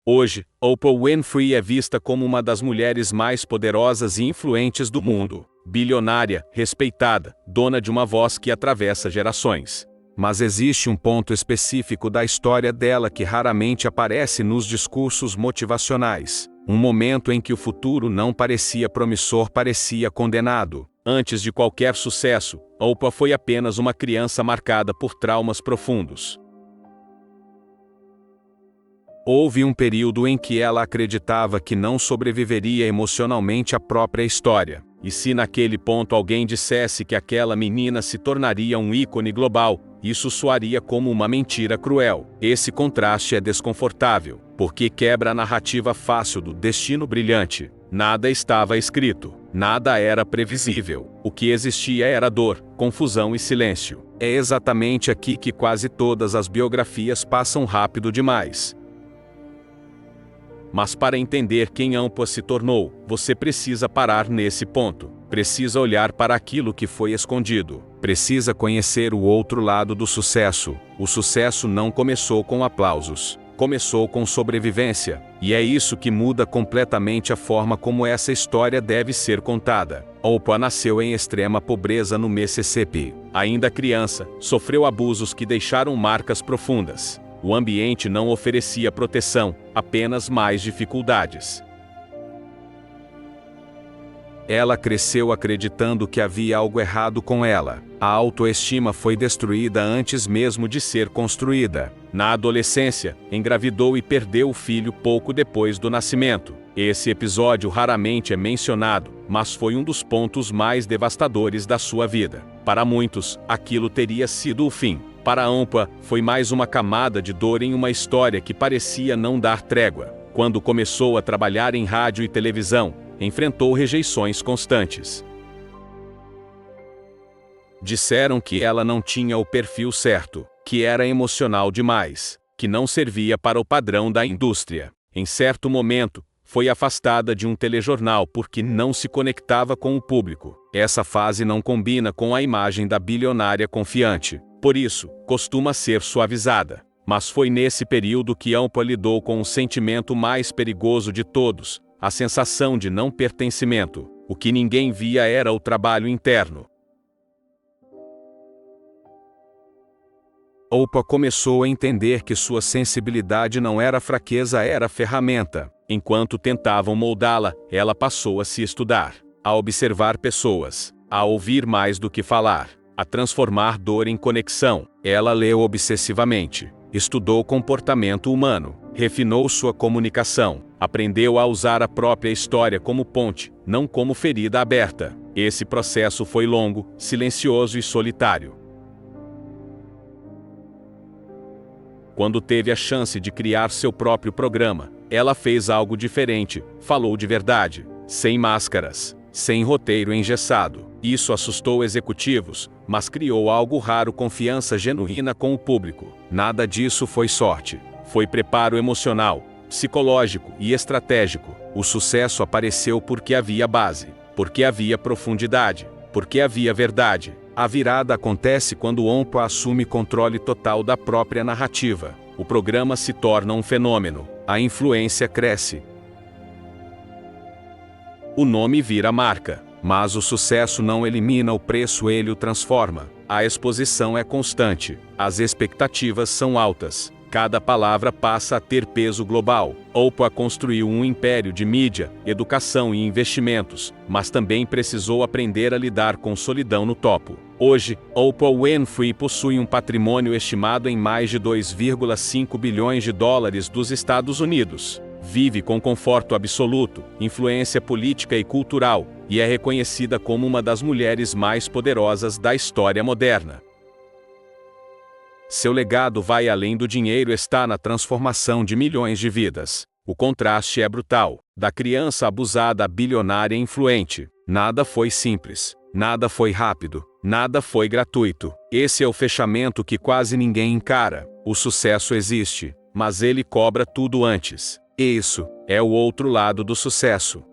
Hoje, Oprah Winfrey é vista como uma das mulheres mais poderosas e influentes do mundo. Bilionária, respeitada, dona de uma voz que atravessa gerações. Mas existe um ponto específico da história dela que raramente aparece nos discursos motivacionais. Um momento em que o futuro não parecia promissor, parecia condenado. Antes de qualquer sucesso, Oprah foi apenas uma criança marcada por traumas profundos. Houve um período em que ela acreditava que não sobreviveria emocionalmente à própria história. E se naquele ponto alguém dissesse que aquela menina se tornaria um ícone global, isso soaria como uma mentira cruel. Esse contraste é desconfortável, porque quebra a narrativa fácil do destino brilhante. Nada estava escrito, nada era previsível. O que existia era dor, confusão e silêncio. É exatamente aqui que quase todas as biografias passam rápido demais. Mas para entender quem Oprah se tornou, você precisa parar nesse ponto. Precisa olhar para aquilo que foi escondido. Precisa conhecer o outro lado do sucesso. O sucesso não começou com aplausos. Começou com sobrevivência. E é isso que muda completamente a forma como essa história deve ser contada. Oprah nasceu em extrema pobreza no Mississippi. Ainda criança, sofreu abusos que deixaram marcas profundas. O ambiente não oferecia proteção, apenas mais dificuldades. Ela cresceu acreditando que havia algo errado com ela. A autoestima foi destruída antes mesmo de ser construída. Na adolescência, engravidou e perdeu o filho pouco depois do nascimento. Esse episódio raramente é mencionado, mas foi um dos pontos mais devastadores da sua vida. Para muitos, aquilo teria sido o fim. Para Oprah, foi mais uma camada de dor em uma história que parecia não dar trégua. Quando começou a trabalhar em rádio e televisão, enfrentou rejeições constantes. Disseram que ela não tinha o perfil certo, que era emocional demais, que não servia para o padrão da indústria. Em certo momento, foi afastada de um telejornal porque não se conectava com o público. Essa fase não combina com a imagem da bilionária confiante. Por isso, costuma ser suavizada. Mas foi nesse período que Oprah lidou com o sentimento mais perigoso de todos, a sensação de não pertencimento. O que ninguém via era o trabalho interno. Oprah começou a entender que sua sensibilidade não era fraqueza, era ferramenta. Enquanto tentavam moldá-la, ela passou a se estudar, a observar pessoas, a ouvir mais do que falar, a transformar dor em conexão. Ela leu obsessivamente, estudou comportamento humano, refinou sua comunicação, aprendeu a usar a própria história como ponte, não como ferida aberta. Esse processo foi longo, silencioso e solitário. Quando teve a chance de criar seu próprio programa, ela fez algo diferente, falou de verdade, sem máscaras, sem roteiro engessado. Isso assustou executivos, mas criou algo raro: confiança genuína com o público. Nada disso foi sorte. Foi preparo emocional, psicológico e estratégico. O sucesso apareceu porque havia base, porque havia profundidade, porque havia verdade. A virada acontece quando Oprah assume controle total da própria narrativa. O programa se torna um fenômeno. A influência cresce. O nome vira marca. Mas o sucesso não elimina o preço, ele o transforma. A exposição é constante. As expectativas são altas. Cada palavra passa a ter peso global. Oprah construiu um império de mídia, educação e investimentos, mas também precisou aprender a lidar com solidão no topo. Hoje, Oprah Winfrey possui um patrimônio estimado em mais de 2,5 bilhões de dólares dos Estados Unidos. Vive com conforto absoluto, influência política e cultural, e é reconhecida como uma das mulheres mais poderosas da história moderna. Seu legado vai além do dinheiro, está na transformação de milhões de vidas. O contraste é brutal. Da criança abusada à bilionária influente. Nada foi simples, nada foi rápido, nada foi gratuito. Esse é o fechamento que quase ninguém encara. O sucesso existe, mas ele cobra tudo antes. Isso é o outro lado do sucesso.